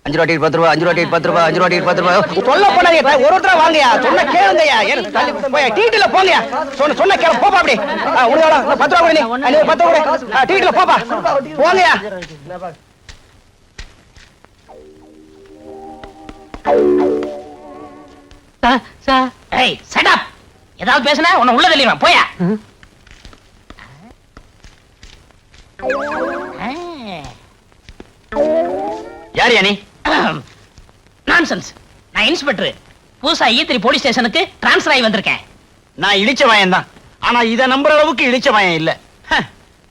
5 ரூபா டிக்கெட் 10 ரூபா 5 ரூபா டிக்கெட் 10 ரூபா 5 ரூபா டிக்கெட் 10 ரூபா சொல்ல போனாங்க ஒருத்தர வாங்கயா சொன்ன கேளுங்கயா போய் டிக்கெட்ல போங்கயா சொன்ன கேளு போப்பா அப்படி உனக்கு 10 ரூபா கொடு நீ 10 ரூபா கொடு டிக்கெட்ல போப்பா போங்கயா சார் ஏய் ஷட் அப் ஏதாவது பேசுனா உன்னை உள்ள தள்ளிடுவேன் போயா யார் நீ நான்சென்ஸ் நான் இன்ஸ்பெக்டர் புதுசா ஈத்திரி போலீஸ் ஸ்டேஷனுக்கு டிரான்ஸ்ஃபர் ஆகி வந்திருக்கேன் நான் இழிச்ச வாயன் தான் ஆனா இத நம்புற அளவுக்கு இழிச்ச வாயன் இல்ல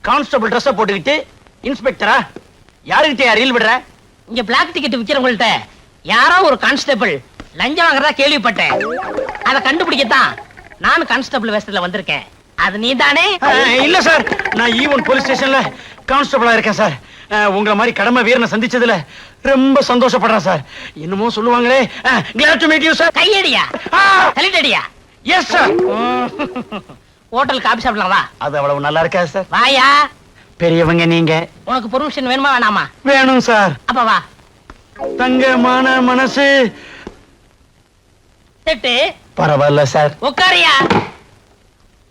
கான்ஸ்டபிள் ட்ரெஸ் போட்டுக்கிட்டு இன்ஸ்பெக்டரா யாருக்கிட்ட ரீல் விடுற இங்க பிளாக் டிக்கெட் விக்கிறவங்கள்ட்ட யாரோ ஒரு கான்ஸ்டபிள் லஞ்சம் வாங்குறதா கேள்விப்பட்டேன் அதை கண்டுபிடிக்கத்தான் நானும் கான்ஸ்டபிள் வேஷத்துல வந்திருக்கேன் அது நீதானே இல்ல சார் நான் ஈவன் போலீஸ் ஸ்டேஷன்ல கான்ஸ்டபிளா இருக்கேன் சார் உங்களை மாதிரி கடமை வீரனை சந்திச்சதுல ரொம்ப சந்தோஷப்படுறேன் சார் என்னமோ சொல்லுவாங்களே glad to meet you sir கையடியா தள்ளிட்டடியா எஸ் சார் ஹோட்டல் காபி சாப்பிடலாம் வா அது அவ்வளவு நல்லா இருக்காது சார் வாயா பெரியவங்க நீங்க உனக்கு பெர்மிஷன் வேணுமா வேணாமா வேணும் சார் அப்ப வா தங்கமான மனசு செட்டு பரவாயில்ல சார் உட்காரியா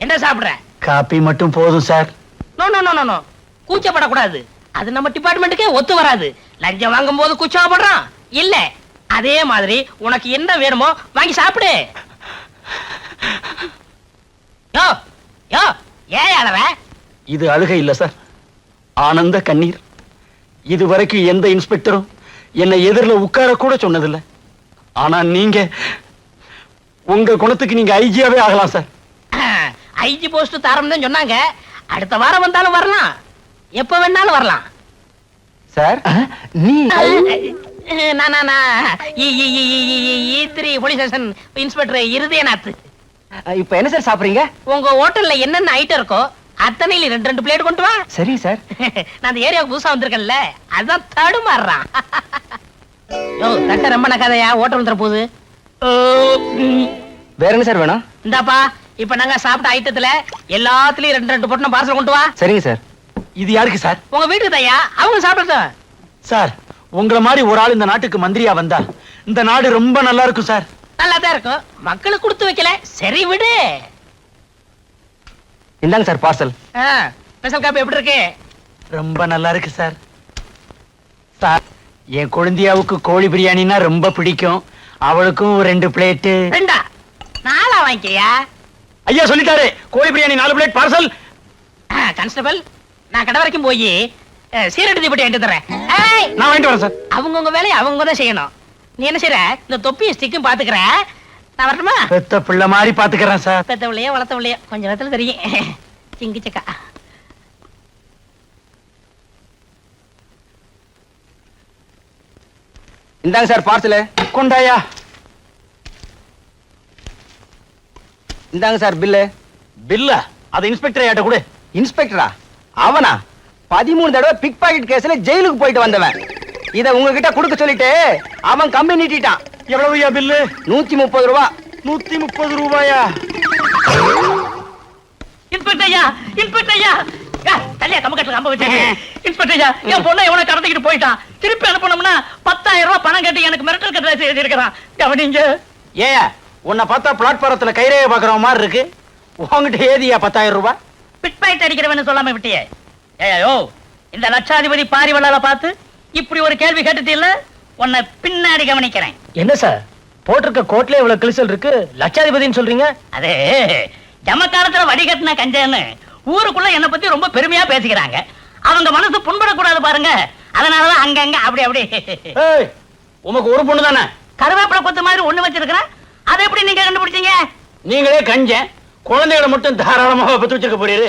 என்ன சாப்பிடுற காபி மட்டும் போதும் sir no no no no கூச்சப்படக்கூடாது அது நம்ம டிபார்ட்மெண்ட்டுக்கே ஒத்து வராது லஞ்சம் வாங்கும் போது கூச்சப்படுறான் இல்ல அதே மாதிரி உனக்கு என்ன வேணுமோ வாங்கி சாப்பிடு யோ யோ ஏன் அழற இது அழுகை இல்ல சார் ஆனந்த கண்ணீர் இதுவரைக்கும் எந்த இன்ஸ்பெக்டரும் என்னை எதிரில் உட்கார கூட சொன்னதில்லை ஆனா நீங்க உங்க குணத்துக்கு நீங்க ஐஜியாவே ஆகலாம் சார் ஐஜி போஸ்ட் தரம் தான் சொன்னாங்க அடுத்த வாரம் வந்தாலும் வரலாம் எப்ப வேணாலும் வரலாம் சார் நீ ஈத்திரி போலீஸ் ஸ்டேஷன் இன்ஸ்பெக்டர் இருதயநாத் இப்ப என்ன சார் சாப்பிடுறீங்க உங்க ஹோட்டல்ல என்னென்ன ஐட்டம் இருக்கோ அத்தனையில 2 பிளேட் கொண்டு வா சரி சார் நான் அந்த ஏரியாவுக்கு புதுசா வந்திருக்கேன்ல அதான் தடுமாறுறான் யோ தட்ட ரொம்ப நக்காதையா ஹோட்டல் வந்துற போகுது வேற என்ன சார் வேணும் இந்தாப்பா இப்ப நாங்க சாப்பிட்ட ஐட்டத்துல எல்லாத்துலயும் 2 பொட்டணம் பார்சல் கொண்டு வா சரிங்க சார் இது யாருக்கு சார் உங்க வீட்டுக்கு தாயா அவங்க சாப்பிடுறதும் சார் உங்களை மாதிரி ஒரு ஆள் இந்த நாட்டுக்கு மந்திரியா வந்தா இந்த நாடு ரொம்ப நல்லா இருக்கும் சார் நல்லா தான் இருக்கும் மக்களுக்கு கொடுத்து வைக்கல சரி விடு இந்தாங்க சார் பார்சல் ஸ்பெஷல் காப்பி எப்படி இருக்கு ரொம்ப நல்லா இருக்கு சார் சார் என் குழந்தையாவுக்கு கோழி பிரியாணினா ரொம்ப பிடிக்கும் அவளுக்கும் 2 பிளேட் ரெண்டா 4 வாங்கிக்கயா ஐயா சொல்லிட்டாரு கோழி பிரியாணி 4 பிளேட் பார்சல் கான்ஸ்டபிள் நான் கடை வரைக்கும் போய் சீரடி தீப்பெட்டி வாங்கிட்டு தரேன் நான் வாங்கிட்டு வரேன் சார் அவங்கவுங்க வேலையை அவங்க தான் செய்யணும் நீ என்ன செய்யற இந்த தொப்பியும் ஸ்டிக்கும் பாத்துக்கிற நான் வரணுமா பெத்த பிள்ளை மாதிரி பாத்துக்கிறேன் சார் பெத்தவளையோ வளர்த்தவளையோ கொஞ்ச நேரத்துல தெரியும் சிங்கி சக்கா இந்தாங்க சார் பார்சல் கொண்டாயா இந்தாங்க சார் பில்லு பில்லா அது இன்ஸ்பெக்டர் ஏட்ட கொடு இன்ஸ்பெக்டரா அவனா 13 தடவை பிக் பாக்கெட் கேஸ்ல ஜெயிலுக்கு போயிட்டு வந்தவன் இத உங்ககிட்ட கொடுக்க சொல்லிட்டு அவன் கம்பி நீட்டிட்டான் எவ்வளவுயா பில்லு 130 ரூபாய் 130 ரூபாயா இன்ஸ்பெக்டர் ஐயா இன்ஸ்பெக்டர் ஐயா தள்ளியா கம்பக்கட்டுல கம்ப வச்சு இன்ஸ்பெக்டர் ஐயா என் பொண்ணை எவனை கடத்திக்கிட்டு போயிட்டான் திருப்பி அனுப்பணும்னா 10,000 ரூபாய் பணம் கட்டி எனக்கு மிரட்டல் கட்டளை எழுதியிருக்கிறான் கவனிங்க ஏயா உன்னை பார்த்தா பிளாட்பாரத்துல கைரேய பாக்குற மாதிரி இருக்கு உங்ககிட்ட ஏதியா 10,000 ரூபாய் பிட் பாயிண்ட் அடிக்கிறவன்னு சொல்லாம விட்டியே ஏயோ இந்த லட்சாதிபதி பாரிவளால பார்த்து இப்படி ஒரு கேள்வி கேட்டுட்டீல்ல உன்னை பின்னாடி கவனிக்கிறேன் என்ன சார் போட்டிருக்க கோட்ல இவ்வளவு கிழிசல் இருக்கு லட்சாதிபதினு சொல்றீங்க அதே ஜமக்காலத்துல வடிகட்டின கஞ்சன்னு ஊருக்குள்ள என்ன பத்தி ரொம்ப பெருமையா பேசிக்கிறாங்க அவங்க மனசு புண்படக்கூடாது பாருங்க அதனாலதான் அங்கங்க அப்படி அப்படி உமக்கு ஒரு பொண்ணு தானே கருவேப்பிலை கொத்து மாதிரி ஒண்ணு வச்சிருக்கிறேன் அதை எப்படி நீங்க கண்டுபிடிச்சீங்க நீங்களே கஞ்சன் குழந்தைகளை மட்டும் தாராளமாக பத்து வச்சிருக்க போறீரு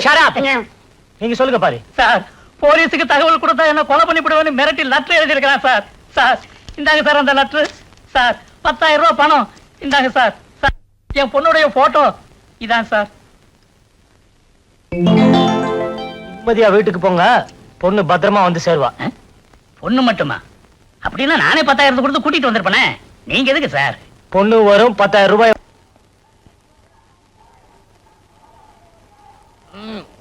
நீங்க சொல்லுங்க பாரு சார் போலீஸுக்கு தகவல் கொடுத்தா என்ன கொலை பண்ணிவிடுவேன்னு மிரட்டி லெட்டர் எழுதியிருக்கிறான் சார் சார் இந்தாங்க சார் அந்த லெட்டர் சார் 10,000 ரூபாய் பணம் இந்தாங்க சார் சார் என் பொண்ணுடைய போட்டோ இதான் சார் நிம்மதியா வீட்டுக்கு போங்க பொண்ணு பத்திரமா வந்து சேருவா பொண்ணு மட்டுமா அப்படின்னா நானே 10,000 கொடுத்து கூட்டிட்டு வந்திருப்பேனே நீங்க எதுக்கு சார் பொண்ணு வரும் 10,000 ரூபாய்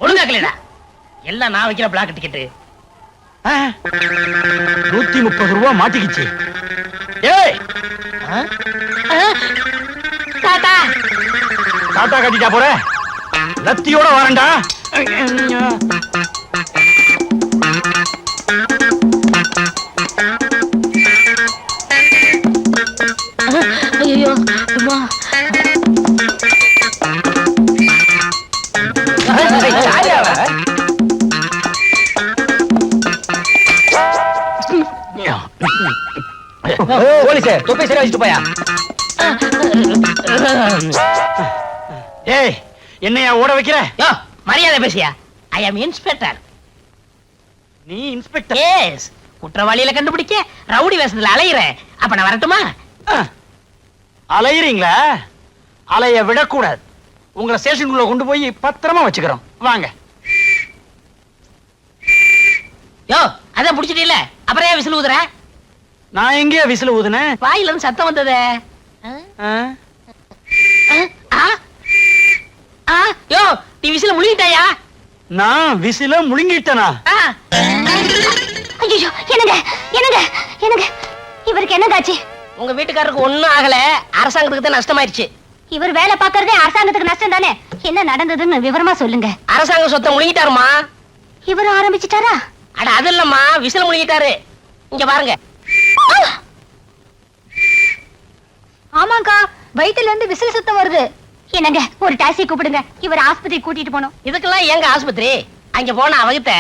ஒழுங்கா கல்யாணா எல்லாம் நான் வைக்கிற பிளாக் டிக்கெட்டு 130 ரூபாய் மாட்டிக்கிச்சு ஏய் தாத்தா தாத்தா கட்டிட்டா போற லத்தியோட வரண்டா. ஐயோ அம்மா போலீஸ் தொப்பை சரி வச்சுட்டு போயா. ஏய் என்னையா ஓட வைக்கிற? யோ மரியாதை பேசியா. ஐ அம் இன்ஸ்பெக்டர். நீ இன்ஸ்பெக்டர்? எஸ். குற்றவாளியில கண்டுபிடிக்க ரவுடி வேஷத்துல அலையிறேன். அப்ப நான் வரட்டுமா? அலையிறீங்களா? அலைய விடக்கூடாது. உங்களை ஸ்டேஷனுக்குள்ள கொண்டு போய் பத்திரமா வச்சுக்கிறோம். வாங்க. யோ அதான் புடிச்சிட்டீல, அப்புறம் ஏன் விசில் ஊதுற? நான் எங்கேயா விசில் ஊதுனேன்? வாயில இருந்து சத்தம் வந்ததே. யோ நீ விசில முழுங்கிட்டாயா? நான் விசில முழுங்கிட்டனா? ஐயோ என்னங்க என்னங்க என்னங்க இவருக்கு என்னதாச்சு? உங்க வீட்டுக்காரருக்கு ஒண்ணும் ஆகல, அரசாங்கத்துக்கு தான் நஷ்டமாயிருச்சு. இவர் வேலை பார்க்கறதே அரசாங்கத்துக்கு நஷ்டம் தானே. என்ன நடந்ததுன்னு விவரமா சொல்லுங்க. அரசாங்க சொத்தை முழுங்கிட்டாருமா. இவர் ஆரம்பிச்சிட்டாரா? அட அது இல்லம்மா, விசில முழுங்கிட்டாரு. இங்க பாருங்க. ஆமாங்கா, வயித்துல இருந்து விசில் சத்தம் வருது. என்னங்க ஒரு டாக்ஸி கூப்பிடுங்க, இவர் ஆஸ்பத்திரி கூட்டிட்டு போனோம். இதுக்கெல்லாம் எங்க ஆஸ்பத்திரி? அங்க போன அவகிட்ட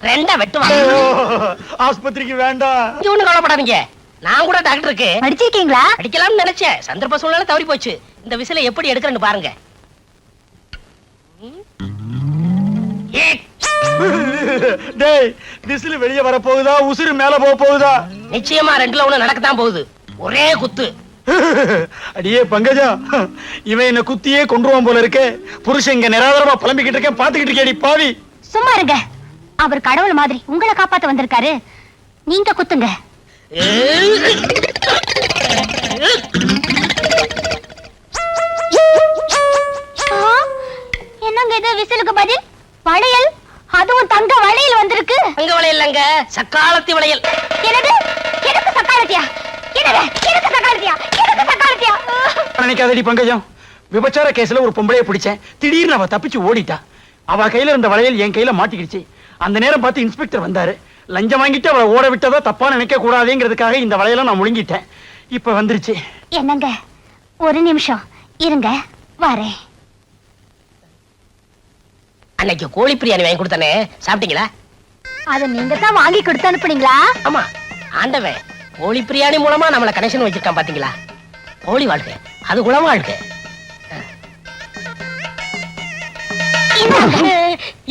ரெண்டா வெட்டுவாங்க. ஆஸ்பத்திரிக்கு வேண்டாம். இங்க ஒண்ணும் கவலைப்படாதீங்க, நான் கூட டாக்டருக்கு படிச்சிருக்கீங்களா? அடிக்கலாம்னு நினைச்சேன். சந்தர்ப்ப சூழ்நிலை தவறி போச்சு. இந்த விசில எப்படி எடுக்கிறேன்னு பாருங்க. டேய் விசில் வெளியே வர போகுதா, உசுறு மேல போக போகுதா? நிச்சயமா ரெண்டுல ஒண்ணு நடக்கத்தான் போகுது. ஒரே குத்து. அடியே பங்கஜா, இவன் என்ன குத்தியே கொன்றுவான் போல இருக்கே. புருஷன் இங்க நிராதரமா புலம்பிக்கிட்டு இருக்கேன், பாத்துக்கிட்டு இருக்கேடி பாவி. சும்மா இருங்க, அவர் கடவுள் மாதிரி உங்களை காப்பாத்த வந்திருக்காரு. நீங்க குத்துங்க. என்னங்க இது விசிலுக்கு பதில்? வளையல், அதுவும் தங்க வளையல் வந்திருக்கு. தங்க வளையல் இல்லங்க, சக்காலத்தி வளையல். என்னது? எனக்கு சக்காலத்தியா? என்னது? எனக்கு சக்காலத்தியா? எனக்கு சக்காலத்தியா? நினைக்காதடி பங்கஜம், விபச்சார கேஸ்ல ஒரு பொம்பளைய பிடிச்சேன். திடீர்னு அவ தப்பிச்சு ஓடிட்டா. அவ கையில இருந்த வளையல் என் கையில மாட்டிக்கிடுச்சு. அந்த நேரம் பார்த்து இன்ஸ்பெக்டர் வந்தாரு. லஞ்சம் வாங்கிட்டு அவளை ஓட விட்டதா தப்பா நினைக்க கூடாதுங்கிறதுக்காக இந்த வளையல நான் முழுங்கிட்டேன். இப்ப வந்துருச்சு. என்னங்க ஒரு நிமிஷம் இருங்க, வரேன். அன்னைக்கு கோழி பிரியாணி வாங்கி கொடுத்தானே, சாப்பிட்டீங்களா? அத நீங்க தான் வாங்கி கொடுத்து அனுப்புனீங்களா? ஆமா, ஆண்டவன் கோழி பிரியாணி மூலமா நம்மள கனெக்ஷன் வச்சிருக்கான் பாத்தீங்களா? கோழி வாழ்க்கை அது குளம் வாழ்க்கை.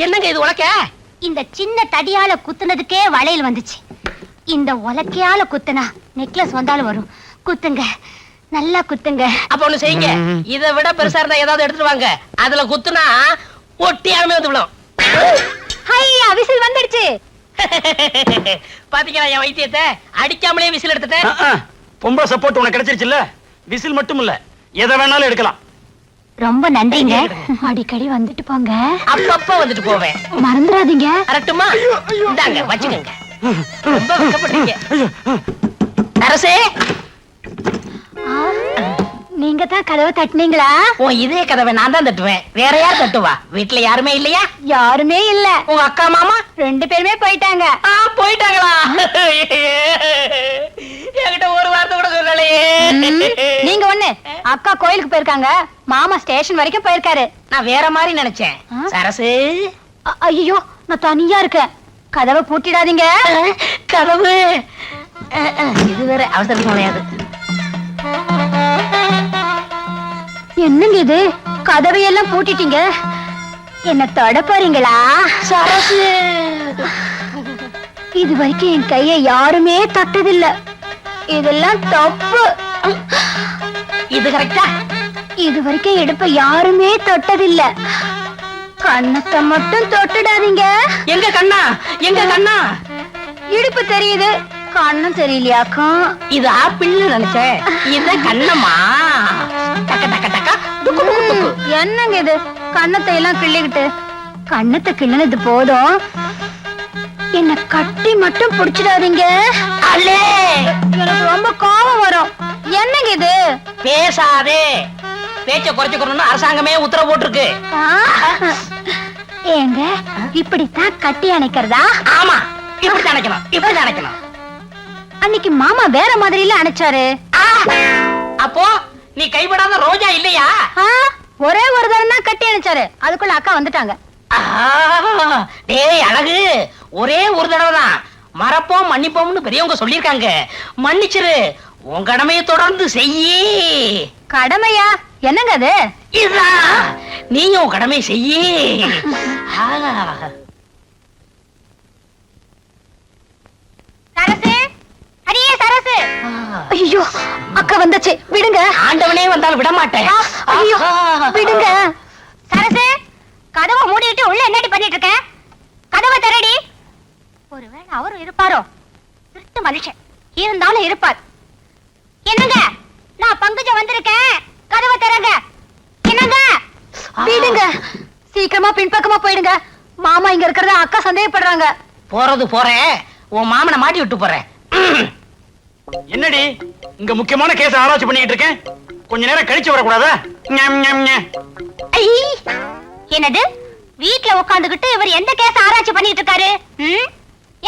என்னங்க இது உலக்க? இந்த சின்ன தடியால குத்துனதுக்கே வளையல் வந்துச்சு. இந்த உலக்கையால குத்துனா நெக்லஸ் வந்தாலும் வரும். குத்துங்க, நல்லா குத்துங்க. அப்ப ஒண்ணு செய்யுங்க, இதை விட பெருசா இருந்தா ஏதாவது எடுத்துட்டு வாங்க. அதுல குத்துனா ஒட்டியாமே வந்து விடும். ஐயா விசில் வந்துடுச்சு. பாத்தீங்களா என் வைத்தியத்தை? அடிக்காமலே விசில் எடுத்துட்டேன். பொம்பளை சப்போர்ட் உனக்கு கிடைச்சிருச்சுல்ல. விசில் மட்டும் இல்ல, எதை வேணாலும் எடுக்கலாம். ரொம்ப நன்றிங்க. அடிக்கடி வந்துட்டு போங்க. அப்பப்ப வந்துட்டு போவேன், மறந்துடாதீங்க. கரெக்ட்டுமா? இந்தாங்க வச்சுக்கோங்க. ரொம்ப வெட்கப்படுறீங்க. அரசே, நீங்க தான் கதவை தட்டுனீங்களா? உன் இதே கதவை நான் தான் தட்டுவேன், வேற யார் தட்டுவா? வீட்டுல யாருமே இல்லையா? யாருமே இல்ல. உங்க அக்கா மாமா 2 பேருமே போயிட்டாங்க. போயிட்டாங்களா? என்கிட்ட ஒரு வார்த்தை கூட சொல்லலையே. நீங்க ஒண்ணு, அக்கா கோயிலுக்கு போயிருக்காங்க, மாமா ஸ்டேஷன் வரைக்கும் போயிருக்காரு. நான் வேற மாதிரி நினைச்சேன். சரசு, ஐயோ நான் தனியா இருக்கேன். கதவை பூட்டிடாதீங்க. கதவு இது வேற அவசரம் கிடையாது. என்னங்க இது, கதவையெல்லாம் பூட்டிட்டீங்க? என்ன தொட போறீங்களா? சரசு, இது வரைக்கும் என் கையை யாருமே தொட்டதில்ல. இதெல்லாம் தப்பு. இது கரெக்டா? இது வரைக்கும் இடுப்ப யாருமே தொட்டதில்ல. கண்ணத்தை மட்டும் தொட்டுடாதீங்க. எங்க கண்ணா? எங்க கண்ணா? இடுப்பு தெரியுது, கண்ணும் தெரியலையாக்கும். இது ஆப்பிள் நினைச்சேன், இது கண்ணம்மா. டக்க டக்க டக்க டுக்கு டுக்கு டுக்கு. என்னங்க இது, கண்ணத்தை எல்லாம் கிள்ளிக்கிட்டு? கண்ணத்தை கிள்ளினது போதும், என்ன கட்டி மட்டும் புடிச்சிடாதீங்க. அலே, எனக்கு ரொம்ப கோபம் வரும். பேசாதே. பேச்ச குறைச்சுக்கணும்னு அரசாங்கமே உத்தரவு போட்டிருக்கு. ஏங்க இப்படித்தான் கட்டி அணைக்கிறதா? ஆமா, இப்படி அணைக்கணும், இப்படி அணைக்கணும். அன்னைக்கு மாமா வேற மாதிரில அணைச்சாரு. அப்போ நீ கைவிடாத ரோஜா இல்லையா? ஒரே ஒரு தரம் தான் கட்டி அணைச்சாரு, அதுக்குள்ள அக்கா வந்துட்டாங்க. டேய் அழகு, ஒரே ஒரு தடவை தான். மறப்போம் மன்னிப்போம்னு பெரியவங்க சொல்லிருக்காங்க. மன்னிச்சிரு, உன் கடமையை தொடர்ந்து செய்யி. கடமையா? என்னங்க அது? இதுதான், நீயும் உன் கடமையை செய்யி. சரசு, அடியே சரசு. ஐயோ, அக்கா வந்துச்சு, விடுங்க. ஆண்டவனே வந்தாலும் விட மாட்டேன். ஐயோ, விடுங்க. சரசு, கதவை மூடிட்டு உள்ள என்னடி பண்ணிட்டு இருக்க? கதவை திறடி. ஒருவேளை அவரும் இருப்பாரோ? திருட்டு மனுஷன் இருந்தாலும் இருப்பார். என்னங்க, நான் பங்குஜம் வந்திருக்கேன், கதவை திறங்க. என்னங்க, விடுங்க. சீக்கிரமா பின்பக்கமா போயிடுங்க. மாமா இங்க இருக்கிறத அக்கா சந்தேகப்படுறாங்க. போறது போறேன், உன் மாமனை மாட்டி விட்டு போறேன். என்னடி இங்க முக்கியமான கேஸ் ஆராய்ச்சி பண்ணிட்டு இருக்கேன், கொஞ்ச நேரம் கழிச்சு வரக்கூடாதா? ஐ, என்னது? வீட்ல உட்கார்ந்துகிட்டு இவர் எந்த கேஸ் ஆராய்ச்சி பண்ணிட்டு இருக்காரு?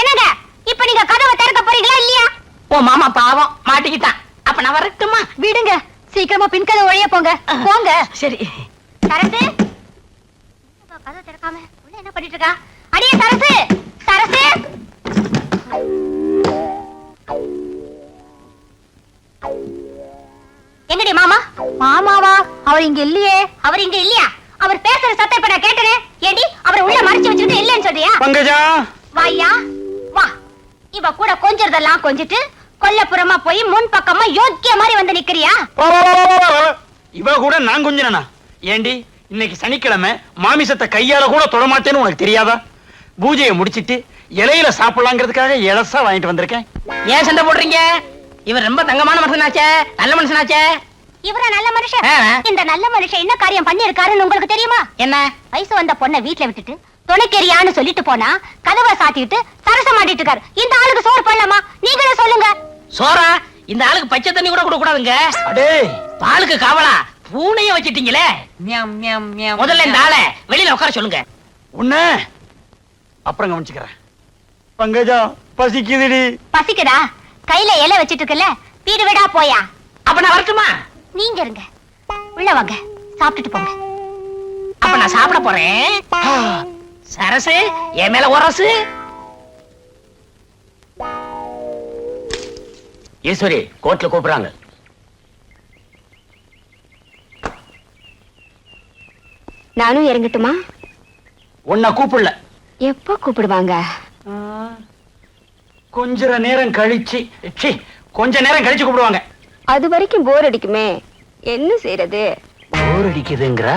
என்னங்க, இப்ப நீங்க கதவை திறக்க போறீங்களா இல்லையா? உன் மாமா பாவம் மாட்டிக்கிட்டான். அப்ப நான் வரட்டுமா? விடுங்க, சீக்கிரமா பின்கதை ஒழிய போங்க. போங்க. சரி. சரசு, கதவை திறக்காம உள்ள என்ன பண்ணிட்டு இருக்கா? அடியே சரசு, சரசு. எங்கடி மாமா? மாமாவா? அவர் இங்க இல்லையே. அவர் இங்க இல்லையா? அவர் பேசுற சத்தம் இப்ப நான் கேட்டனே. ஏடி, அவரை உள்ள மறைச்சு வச்சுட்டு இல்லன்னு சொல்றியா? பங்கஜா, வாயா வா. இவ கூட கொஞ்சறதெல்லாம் கொஞ்சிட்டு கொல்லப்புறமா போய் முன் பக்கமா யோக்கிய மாதிரி வந்து நிக்கிறியா? இவ கூட நான் கொஞ்சனா? ஏண்டி, இன்னைக்கு சனிக்கிழமை, மாமிசத்தை கையால கூட தொடமாட்டேன்னு உனக்கு தெரியாதா? பூஜையை முடிச்சிட்டு இலையில சாப்பிடலாங்கிறதுக்காக இலசா வாங்கிட்டு வந்திருக்கேன். ஏன் சண்டை போடுறீங்க? இவர் ரொம்ப தங்கமான மனுஷனாச்சே, நல்ல மனுஷனாச்சே. இவரா நல்ல மனுஷன்? இந்த நல்ல மனுஷன் என்ன காரியம் பண்ணி இருக்காருன்னு உங்களுக்கு தெரியுமா? என்ன? வயசு வந்த பொண்ணை வீட்டுல விட்டுட்டு துணைக்கெரியான்னு சொல்லிட்டு போனா கதவை சாத்திட்டு சரசம் மாட்டிட்டு இருக்காரு. இந்த ஆளுக்கு சோறு பண்ணலாமா? நீங்களே சொல்லுங்க. சோரா? இந்த ஆளுக்கு பச்சை தண்ணி கூட கொடுக்க கூடாதுங்க. அடே, பாலுக்கு காவலா பூனைய வச்சிட்டீங்களே. முதல்ல இந்த ஆளை வெளியில உட்கார சொல்லுங்க. உன்ன அப்புறம் கவனிச்சுக்கிறேன். பங்கஜா, பசிக்குதுடி. பசிக்குதா? கையில இலை வச்சிட்டு இருக்கல, வீடு வீடா போயா. அப்ப நான் வரட்டுமா? நீங்க இருங்க, உள்ள வாங்க, சாப்பிட்டுட்டு போங்க. அப்ப நான் சாப்பிட போறேன். சரசு, என் மேல உரசு. ஈஸ்வரி, கோர்ட்ல கூப்பிடுறாங்க. நானும் இறங்கட்டுமா? உன்னை கூப்பிடல. எப்போ கூப்பிடுவாங்க? கொஞ்ச நேரம் கழிச்சு, கொஞ்ச நேரம் கழிச்சு கூப்பிடுவாங்க. அது வரைக்கும் போர் அடிக்குமே, என்ன செய்யறது? போர் அடிக்குதுங்கறா?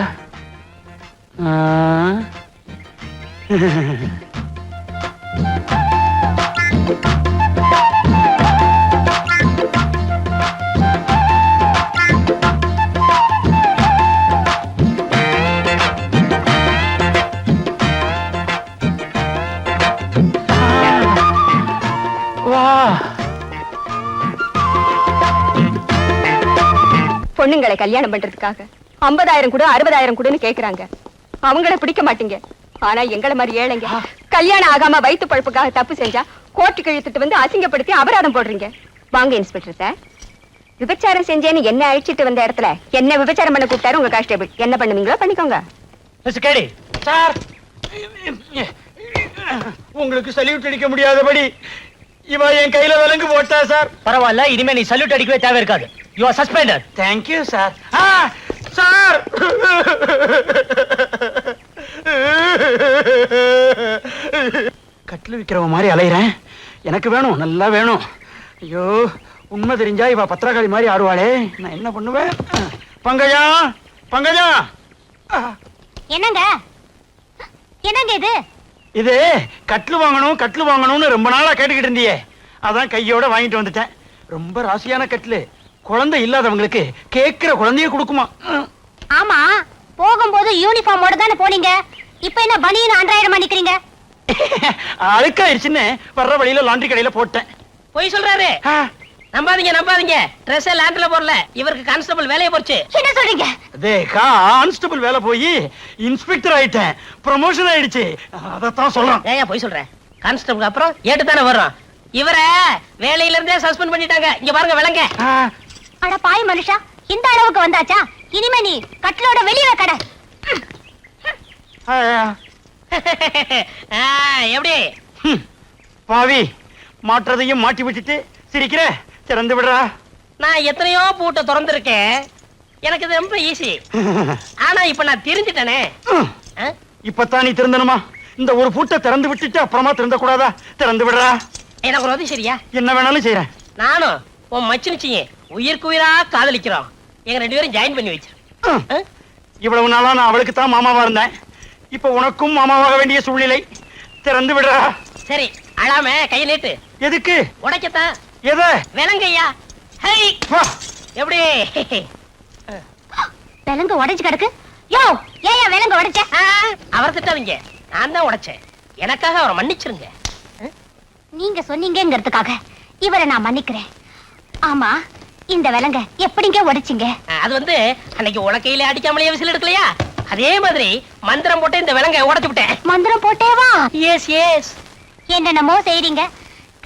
பொண்ணுங்களை கல்யாணம் பண்றதுக்காக 50,000 கூட 60,000 கூடன்னு கேக்குறாங்க. அவங்கள பிடிக்க மாட்டீங்க. ஆனா எங்களை மாதிரி ஏழைங்க கல்யாணம் ஆகாம வயிற்று பழப்புக்காக தப்பு செஞ்சா கோர்ட்டுக்கு இழுத்துட்டு வந்து அசிங்கப்படுத்தி அபராதம் போடுறீங்க. வாங்க இன்ஸ்பெக்டர் சார், விபச்சாரம் செஞ்சேன்னு என்ன அழிச்சிட்டு வந்த இடத்துல என்ன விபச்சாரம் பண்ண கூப்பிட்டாரு உங்க கான்ஸ்டபிள். என்ன பண்ணுவீங்களோ பண்ணிக்கோங்க. சார், உங்களுக்கு சல்யூட் அடிக்க முடியாதபடி இவ என் கையில விலங்கு போட்டா சார். பரவாயில்ல, இனிமே நீ சல்யூட் அடிக்கவே தேவை இருக்காது. You are suspended. Thank you sir. Sir, கட்டில் விக்கிறவ மாதிரி அலையிறேன். எனக்கு வேணும், நல்லா வேணும். ஐயோ, உண்மை தெரிஞ்சா இவ பத்திரகாளி மாதிரி ஆடுவாளே, நான் என்ன பண்ணுவேன்? பங்கஜா, பங்கஜா. என்னங்க, என்னங்க இது? இது கட்லு வாங்கணும், கட்லு வாங்கணும்னு ரொம்ப நாளா கேட்டுக்கிட்டு இருந்தியே, அதான் கையோட வாங்கிட்டு வந்துட்டேன். ரொம்ப ராசியான கட்லு, குழந்தை இல்லாதவங்களுக்கு கேட்கிற குழந்தைய கொடுக்குமா. ஆமா, போகும்போது யூனிஃபார்மோட தானே போனீங்க, இப்ப என்ன பனியன் அன்றாயிரம் பண்ணிக்கிறீங்க? அழுக்காயிருச்சுன்னு வர்ற வழியில லாண்டரி கடையில போட்டேன். போய் சொல்றாரு. நம்பாதீங்க ட்ரெஸ் லேண்ட்ல போடல, இவருக்கு கான்ஸ்டபிள் வேலையை போச்சு. என்ன சொல்றீங்க? கான்ஸ்டபிள் வேலை போய் இன்ஸ்பெக்டர் ஆயிட்டேன், ப்ரமோஷன் ஆயிடுச்சு. அதத்தான் சொல்றேன். ஏன் போய் சொல்றேன்? கான்ஸ்டபிள் அப்புறம் ஏட்டு தானே வரும். இவரை வேலையில இருந்தே சஸ்பெண்ட் பண்ணிட்டாங்க. இங்க பாருங்க விலங்க. அட பாய் மனுஷா, இந்த அளவுக்கு வந்தாச்சா? இனிமே நீ கட்டிலோட வெளியே கடை. எப்படி பாவி, மாற்றதையும் மாட்டி விட்டுட்டு சிரிக்கிற, திறந்து விடுறா. நான் எத்தனையோ பூட்டை திறந்திருக்கேன், எனக்கு இது ரொம்ப ஈஸி. ஆனா இப்ப நான் தெரிஞ்சுட்டேனே. இப்பதான் நீ திறந்தனுமா? இந்த ஒரு பூட்டை திறந்து விட்டுட்டு அப்புறமா திறந்த கூடாதா? திறந்து விடுறா. எனக்கு ஒரு உதவி சரியா? என்ன வேணாலும் செய்யறேன். நானும் உன் மச்சினிச்சிங்க உயிருக்கு உயிரா காதலிக்கிறோம். எங்க 2 பேரும் ஜாயின் பண்ணி வச்சிரு. இவ்வளவு நாளா நான் அவளுக்கு தான் மாமாவா இருந்தேன். இப்ப உனக்கும் மாமாவாக வேண்டிய சூழ்நிலை. திறந்து விடுறா. சரி, அழாம கையை நீட்டு. எதுக்கு? உடைக்கத்தான். எதை? விலங்கையா. ஹை, வா. எப்படி? விலங்கு உடைச்சு கிடக்கு. யோ, ஏன் விலங்கு உடைச்ச? அவர் திட்டாதீங்க, நான் தான் உடைச்சேன். எனக்காக அவரை மன்னிச்சிருங்க. நீங்க சொன்னீங்கிறதுக்காக இவரை நான் மன்னிக்கிறேன். ஆமா, இந்த விலங்க எப்படிங்க உடைச்சிங்க? அது வந்து அன்னைக்கு உலக்கையில அடிக்காமலே விசில் எடுக்கலையா, அதே மாதிரி மந்திரம் போட்டு இந்த விலங்கை உடைச்சு விட்டேன். மந்திரம் போட்டேவா? S S. என்னென்னமோ செய்றீங்க.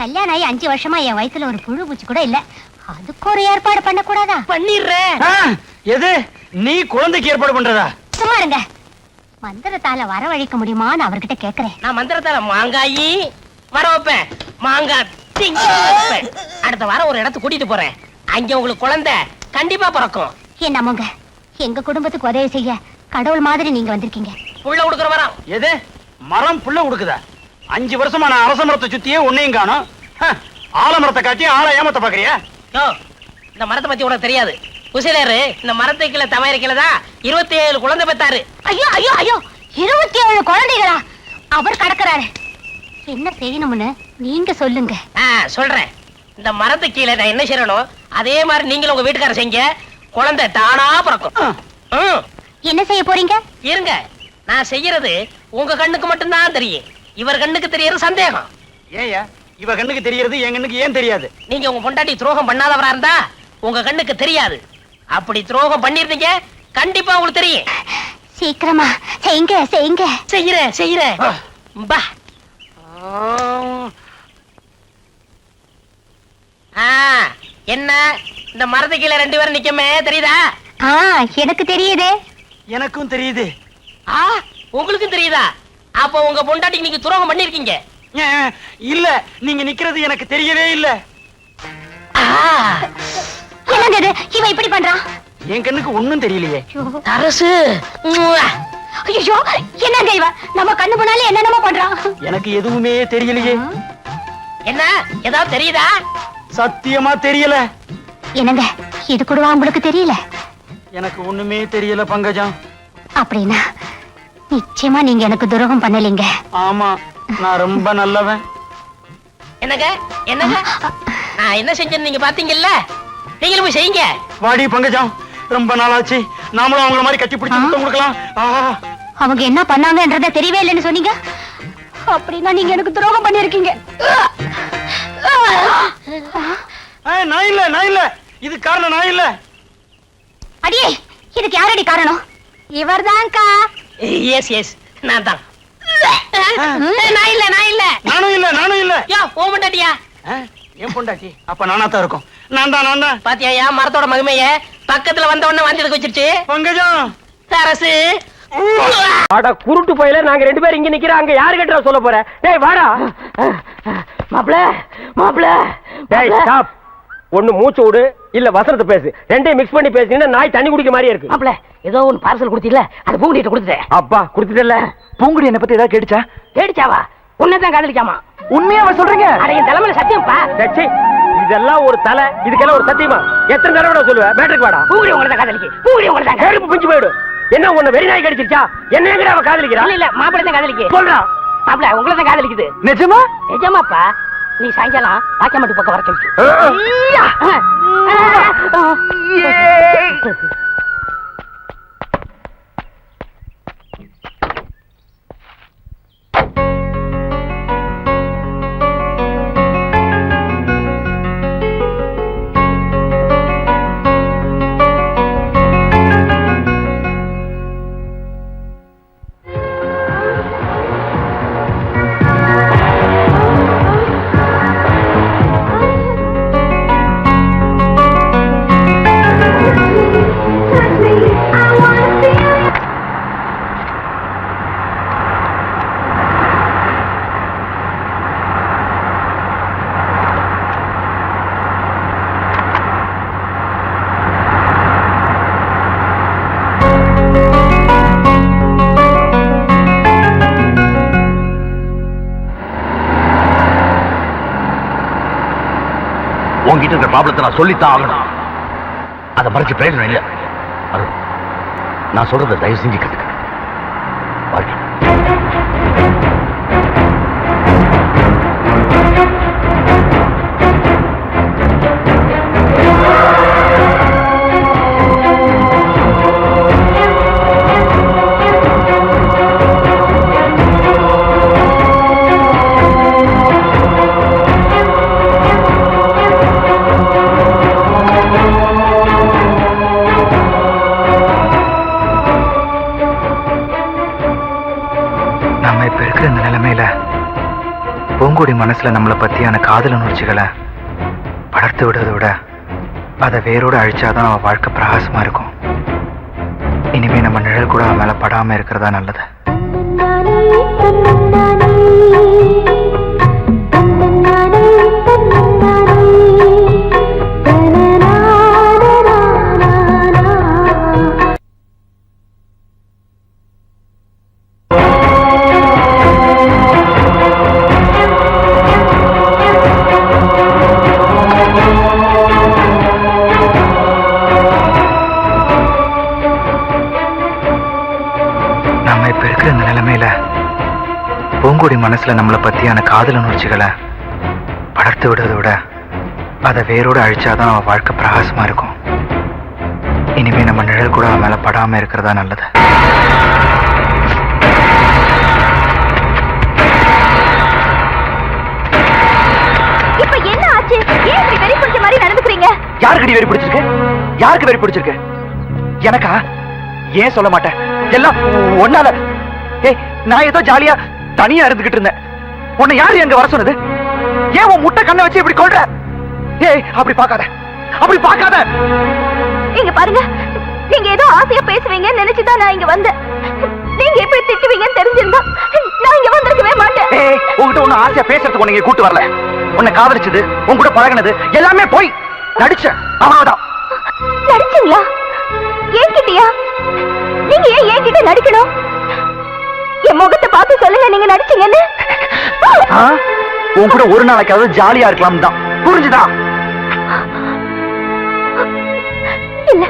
கல்யாணம் ஆகி 5 வருஷமா என் வயித்துல ஒரு புழு பூச்சி கூட இல்ல. அதுக்கு ஒரு ஏற்பாடு பண்ண கூடாதா? பண்ணிடுறேன். எது? நீ குழந்தைக்கு ஏற்பாடு பண்றதா? சும்மா இருங்க. மந்திரத்தால வரவழைக்க முடியுமான்னு அவர்கிட்ட கேக்குறேன். நான் மந்திரத்தால மாங்காயி வர வைப்பேன், மாங்காய் திங்க வைப்பேன். அடுத்த வாரம் ஒரு இடத்துக்கு கூட்டிட்டு போறேன். அங்க உங்களுக்கு குழந்தை கண்டிப்பா பிறக்கும். என்னமோங்க, எங்க குடும்பத்துக்கு உதவி செய்ய கடவுள் மாதிரி நீங்க வந்திருக்கீங்க. புள்ள கொடுக்குற வரம். எது? மரம் புள்ள கொடுக்குதா? 5 வருஷமா நான் அரச மரத்தை சுத்தியே உன்னையும் காணோம். ஆலமரத்தை காட்டி ஆளை ஏமாத்த பாக்குறியா? யோ, இந்த மரத்தை பத்தி உனக்கு தெரியாது. குசிலரு இந்த மரத்துக்கு கீழே தமையற தான் 27 குழந்தை பெத்தாரு. ஐயோ ஐயோ ஐயோ, 27 குழந்தைகளா? அவர் கடக்குறாரு. என்ன செய்யணும்னு நீங்க சொல்லுங்க. சொல்றேன். இந்த மரத்துக்கு கீழே நான் என்ன செய்யணும் அதே மாதிரி நீங்களும் உங்க வீட்டுக்கார செய்யுங்க. குழந்தை தானா பிறக்கும். என்ன செய்ய போறீங்க? இருங்க, நான் செய்யறது உங்க கண்ணுக்கு மட்டும்தான் தெரியும். இவர் கண்ணுக்கு தெரியறது சந்தேகம். ஏயா இவ கண்ணுக்கு தெரியறது என் கண்ணுக்கு ஏன் தெரியாது? நீங்க உங்க பொண்டாட்டி துரோகம் பண்ணாதவரா இருந்தா உங்க கண்ணுக்கு தெரியாது. அப்படி துரோகம் பண்ணிருந்தீங்க கண்டிப்பா உங்களுக்கு தெரியும். சீக்கிரமா செய்யுங்க செய்யுங்க. செய்யறேன். பா. என்ன இந்த மரத்துக்கு கீழே 2 பேரும் நிக்கமே தெரியுதா? எனக்கு தெரியுதே. எனக்கும் தெரியுது. உங்களுக்கும் தெரியுதா? அப்ப உங்க பொண்டாட்டிக்கு நீங்க துரோகம் பண்ணிருக்கீங்க. இல்ல, நீங்க நிக்கிறது எனக்கு தெரியவே இல்ல. என்னங்க இது? இவன் இப்படி பண்றான். என் கண்ணுக்கு ஒண்ணும் தெரியலையே. அரசு. ஐயோ, என்னங்க இவன் நம்ம கண்ணு முன்னாலே என்னென்னமோ பண்றான். எனக்கு எதுவுமே தெரியலையே. என்ன ஏதாவது தெரியுதா? சத்தியமா தெரியல. என்னங்க இது கூடவா உங்களுக்கு தெரியல? எனக்கு ஒண்ணுமே தெரியல பங்கஜம். அப்படின்னா நிச்சயமா நீங்க எனக்கு துரோகம் பண்ணலீங்க. ஆமா, நான் ரொம்ப நல்லவன். என்னங்க நான் என்ன செஞ்சேன்னு நீங்க பாத்தீங்கல்ல, நீங்களும் போய் செய்யுங்க. வாடி பங்கஜம், ரொம்ப நாளாச்சு. நாமளும் அவங்கள மாதிரி கட்டி பிடிச்சு முத்தம் கொடுக்கலாம். அவங்க என்ன பண்ணாங்கன்றத தெரியவே இல்லைன்னு சொன்னீங்க. அப்படின்னா நீங்க எனக்கு துரோகம் பண்ணிருக்கீங்க. நான் இல்ல இது காரணம். நான் இல்ல. அடியே, இதுக்கு யாரடி காரணம்? இவர்தான்க்கா. எஸ் நான் தான். நான் இல்ல. நானும் இல்ல. யோ, ஓ பொண்டாட்டியா? என் பொண்டாட்டி. அப்ப நானா தான் இருக்கும். நான் தான். பாத்தியா மரத்தோட மகிமைய? பக்கத்துல வந்த உடனே வாந்தி எடுக்க வச்சிருச்சு. பங்கஜம், அரசு. அட குருட்டு போயில நாங்க 2 பேரும் இங்க நிக்கிறோம். அங்க யாரு கிட்ட சொல்ல போற? டேய் வாடா. மாப்ள. டேய் ஸ்டாப். ஒண்ணு மூச்சு விடு, இல்ல வசனத்தை பேசு. ரெண்டையும் மிக்ஸ் பண்ணி பேசினா நாய் தண்ணி குடிக்க மாதிரியே இருக்கு. மாப்ள, ஏதோ ஒன்னு பார்சல் கொடுத்தீல்ல, அது பூங்குடிட்ட கொடுத்துட்டேன். அப்பா குடுத்துட்டல. பூங்குடி என்ன பத்தி ஏதாவது கேட்டுச்சா? கேடிச்சாவா? உன்னதான் காதலிக்காமா? உண்மையாவா சொல்றீங்க? அட என் தலைமையில சத்தியம்ப்பா. டச்சி, இதெல்லாம் ஒரு தலை, இதுக்கெல்லாம் ஒரு சத்தியமா? எத்தனை தடவை சொல்லுவேன்? பேட்டருக்கு வாடா. பூங்குடி உங்களை தான் காதலிக்கு. பூங்குடி உங்களை தான் கருப்பு பிஞ்சு போயிடு. என்ன உன்னை வெறி நாய் கடிச்சிருச்சா? என்ன எங்கடா அவ காதலிக்கிறா? இல்ல, மாப்பிள்ளை தான் காதலிக்கு. சொல்றா. மாப்பிள்ள உங்களை தான் காதலிக்குது. நிஜமா? நிஜமாப்பா. நீ சாயங்காலம் வாக்கியமாட்டு பக்கம் வர சொல்லு. உங்ககிட்ட இருக்கிற ப்ராப்ளத்தை நான் சொல்லித்தான் ஆகணும். அதை மறைச்சு பிரயோஜனம் இல்லை. அருண், நான் சொல்றதை தயவு செஞ்சு கத்துக்க. வாழ்க்கை பூங்கொடி மனசுல நம்மளை பத்தியான காதல் உணர்ச்சிகளை வளர்த்து விடுறதை விட அதை வேரோடு அழிச்சாதான் அவன் வாழ்க்கை பிரகாசமா இருக்கும். இனிமே நம்ம நிழல் கூட அவன் மேல படாம இருக்கிறதா நல்லது. பூங்கொடி மனசுல நம்மளை பத்தியான காதல் உணர்ச்சிகளை வளர்த்து விடுறதை விட அதை வேரோடு அழிச்சாதான் அவன் வாழ்க்கை பிரகாசமா இருக்கும். இனிமே நம்ம நிழல் கூட அவன் மேல படாம இருக்கிறதா நல்லது. இப்ப என்ன ஆச்சு? ஏன் இப்படி வெறி பிடிச்ச மாதிரி நடந்துக்கிறீங்க? யாருக்கு வெறி பிடிச்சிருக்கு? யாருக்கு வெறி பிடிச்சிருக்கு? எனக்கா? ஏன் சொல்ல மாட்டேன்? எல்லாம் ஒன்னால. ஏய், நான் ஏதோ ஜாலியா தனியா இருந்துகிட்டு இருந்தேன். உன்னை யாரு எங்க வர சொன்னது? ஏன் உன் முட்டை கண்ணை வச்சு இப்படி கொள்ற? ஏய், அப்படி பார்க்காத, அப்படி பார்க்காத. இங்க பாருங்க, நீங்க ஏதோ ஆசையா பேசுவீங்கன்னு நினைச்சுதான் நான் இங்க வந்தேன். நீங்க எப்படி திட்டுவீங்கன்னு தெரிஞ்சிருந்தா நான் இங்க வந்திருக்கவே மாட்டேன். ஏய், உன்கிட்ட ஒண்ணு ஆசையா பேசுறதுக்கு உன்னை கூட்டு வரல. உன்னை காதலிச்சது, உன் கூட பழகினது எல்லாமே போய் நடிச்ச, அவ்வளவுதான். நடிச்சீங்களா? ஏன்கிட்டயா? நீங்க ஏன் என்கிட்ட நடிக்கணும்? என் முகத்தை பார்த்து சொல்லுங்க, நீங்க நடிச்சீங்கன்னு. உன் கூட ஒரு நாளைக்காவது ஜாலியா இருக்கலாம் தான், புரிஞ்சுதா? இல்ல,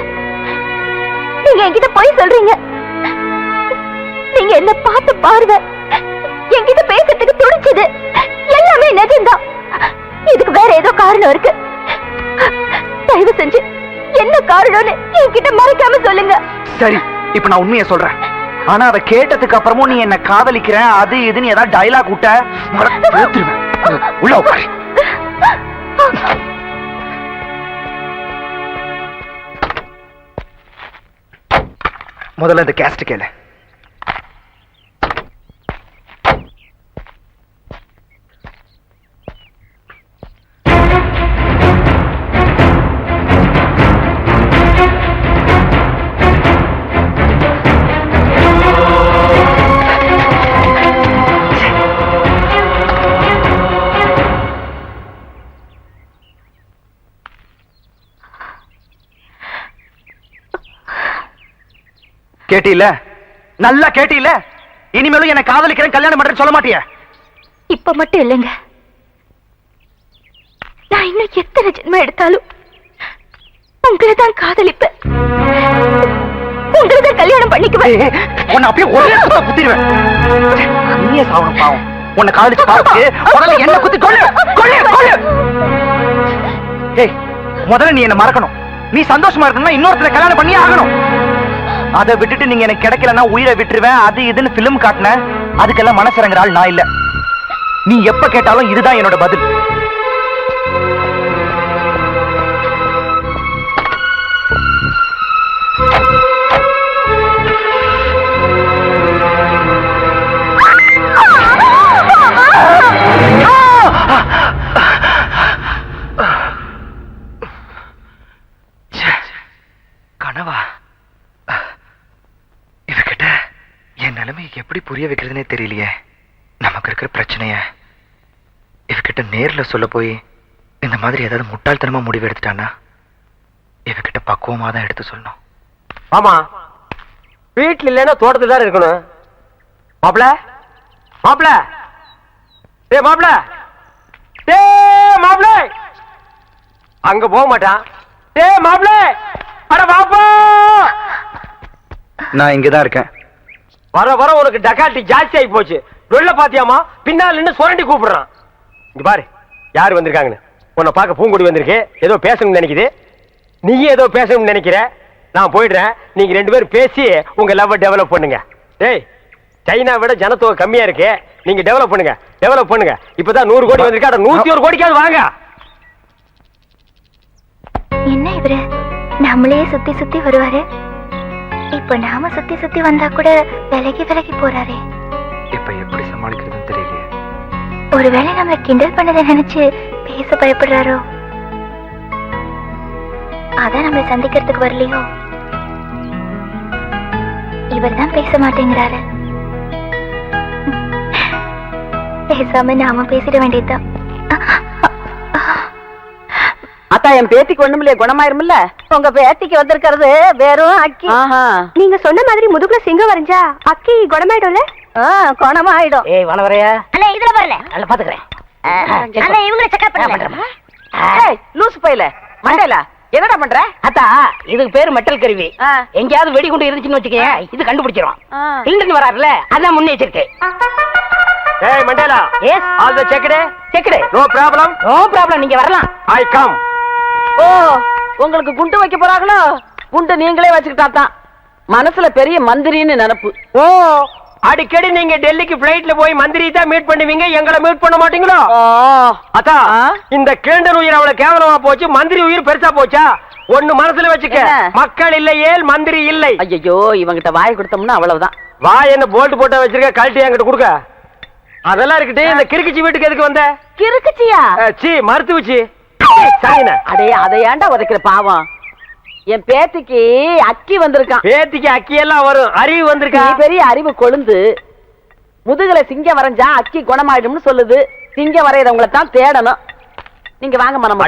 நீங்க என்கிட்ட போய் சொல்றீங்க. நீங்க என்ன பார்த்து பாருங்க, என்கிட்ட பேசுறதுக்கு துடிச்சது எல்லாமே நிஜம்தான். இதுக்கு வேற ஏதோ காரணம் இருக்கு. தயவு செஞ்சு என்ன காரணம்னு என்கிட்ட மறைக்காம சொல்லுங்க. சரி, இப்ப நான் உண்மையை சொல்றேன். ஆனா அதை கேட்டதுக்கு அப்புறமும் நீ என்ன காதலிக்கிறேன் அது இதுன்னு ஏதாவது டைலாக் விட்ட உள்ள உட்காரு. முதல்ல இந்த கேஸ்ட் கேளு. கேட்டீல? நல்லா கேட்டீல? இனிமேலும் என்ன காதலிக்கிறேன் கல்யாணம் பண்றேன்னு சொல்ல மாட்டிய? இப்ப மட்டும் இல்லைங்க, நான் இன்னும் எத்தனை ஜென்மம் எடுத்தாலும் உங்களை தான் காதலிப்பேன், உங்களை தான் கல்யாணம் பண்ணிக்குவேன். உன்னை அப்படியே ஒரு குத்திடுவேன். நீயே சாவணும் பாவம். உன்னை காதலிச்சு பார்த்து முதல்ல என்ன குத்தி கொள்ளு கொள்ளு கொள்ளு. ஏய், முதல்ல நீ என்ன மறக்கணும். நீ சந்தோஷமா இருக்கணும்னா இன்னொருத்தரை கல்யாணம் பண்ணி ஆகணும். அதை விட்டுட்டு நீங்க எனக்கு கிடைக்கலன்னா உயிரை விட்டுருவேன் அது இதுன்னு பிலிம் காட்டின, அதுக்கெல்லாம் மனசிறங்குற ஆள் நான் இல்ல. நீ எப்ப கேட்டாலும் இதுதான் என்னோட பதில். கனவா? இவகிட்ட என் நிலைமை எப்படி புரிய வைக்கிறதுனே தெரியலையே. நமக்கு இருக்கிற பிரச்சனைய இவகிட்ட நேர்ல சொல்ல போய் இந்த மாதிரி ஏதாவது முட்டாள்தனமா முடிவு எடுத்துட்டானா இவகிட்ட பக்குவமா தான் எடுத்து சொல்லணும். ஆமா, வீட்டுல இல்லைன்னா தோட்டத்துல தான் இருக்கணும். மாப்பிள மாப்பிள டே மாப்பிள டே மாப்பிள அங்க போக மாட்டான். டேய் மாப்ள, அட வாப்பா. நான் இங்கதான் இருக்கேன். வர வர உனக்கு டக்காட்டி ஜாஸ்தி ஆகி போச்சு. வெள்ள பாத்தியாமா, பின்னால் நின்னு சுரண்டி கூப்பிடுறான். இங்க பாரு யாரு வந்திருக்காங்கன்னு. உன்னை பார்க்க பூங்கொடி வந்திருக்கு. ஏதோ பேசணும்னு நினைக்குது. நீயே ஏதோ பேசணும்னு நினைக்கிற. நான் போயிடுறேன். நீங்க 2 பேரும் பேசி உங்க லவ் டெவலப் பண்ணுங்க. டேய், சைனா விட ஜனத்தொகை கம்மியா இருக்கு. நீங்க டெவலப் பண்ணுங்க, டெவலப் பண்ணுங்க. இப்பதான் 100 கோடி வந்திருக்கு. அட 101 கோடிக்காவது வாங்க. என்ன இவரு நம்மளே சுத்தி சுத்தி வருவாரு. இப்ப நாம சுத்தி சுத்தி வந்தா கூட விலகி விலகி போறாரே. இப்ப எப்படி சமாளிக்கிறதுன்னு தெரியலையே. ஒருவேளை நம்மள கிண்டல் பண்ணதை நினைச்சு பேச பயப்படுறாரோ? அதான் நம்மளை சந்திக்கிறதுக்கு வரலையோ? இவர்தான் பேச மாட்டேங்கிறாரு. பேசாம நாம பேசிட வேண்டியதுதான். அத்தா, என் பேத்திக்கு ஒண்ணுமில்லையே, குணமாயிருமில்ல? உங்க பேத்திக்கு வந்திருக்கிறது வெறும் அக்கி. நீங்க சொன்ன மாதிரி முதுகுல சிங்கம் வரைஞ்சா அக்கி குணமாயிடும்ல? குணமாயிடும். ஏய் வனவரையா, அண்ணா இதுல வரல. நல்ல பாத்துக்கிறேன். அண்ணா இவங்களை செக்அப் பண்ணல. ஏய், லூசு பையல மண்டையில என்னடா பண்ற? அத்தா, இதுக்கு பேரு மெட்டல் கருவி. எங்கேயாவது வெடிகுண்டு இருந்துச்சுன்னு வச்சுக்கேன், இது கண்டுபிடிச்சிரும். இங்கிருந்து வராருல, அதான் முன்னெச்சரிக்கை. ஏய் Mandela, yes, all the checked. Checked. No problem. No problem, நீங்க வரலாம். I come. ஓ, உங்களுக்கு குண்டு வைக்க போறாங்களோ? குண்டு நீங்களே வச்சுக்கிட்டாதான். மனசுல பெரிய மந்திரின்னு நினைப்பு. ஓ, அடிக்கடி நீங்க டெல்லிக்கு பிளைட்ல போய் மந்திரி தான் மீட் பண்ணுவீங்க, எங்களை மீட் பண்ண மாட்டீங்களோ? அத்தா, இந்த கேண்டர் உயிர் அவ்வளவு கேவலமா போச்சு, மந்திரி உயிர் பெருசா போச்சா? ஒண்ணு மனசுல வச்சுக்க, மக்கள் இல்லையே மந்திரி இல்லை. ஐயோ, இவங்கிட்ட வாய் கொடுத்தோம்னா அவ்வளவுதான். வாய் என்ன போல்ட் போட்டா வச்சிருக்க, கழட்டி என்கிட்ட கொடுக்க. அதெல்லாம் இருக்கட்டு, இந்த கிறுக்கிச்சி வீட்டுக்கு எதுக்கு வந்த? கிறுக்குச்சியா? சி மருத்துவச்சி. சரிங்க. அடே, அதை ஏன்டா உதைக்கிற பாவம்? என் பேத்திக்கு அக்கி வந்திருக்கான். பேத்திக்கு அக்கி எல்லாம் வரும், அறிவு வந்திருக்கா? நீ பெரிய அறிவு கொழுந்து. முதுகுல சிங்கம் வரைஞ்சா அக்கி குணமாயிடும்னு சொல்லுது. சிங்கம் வரையறவங்களை தான் தேடணும். நீங்க வாங்க மனம்.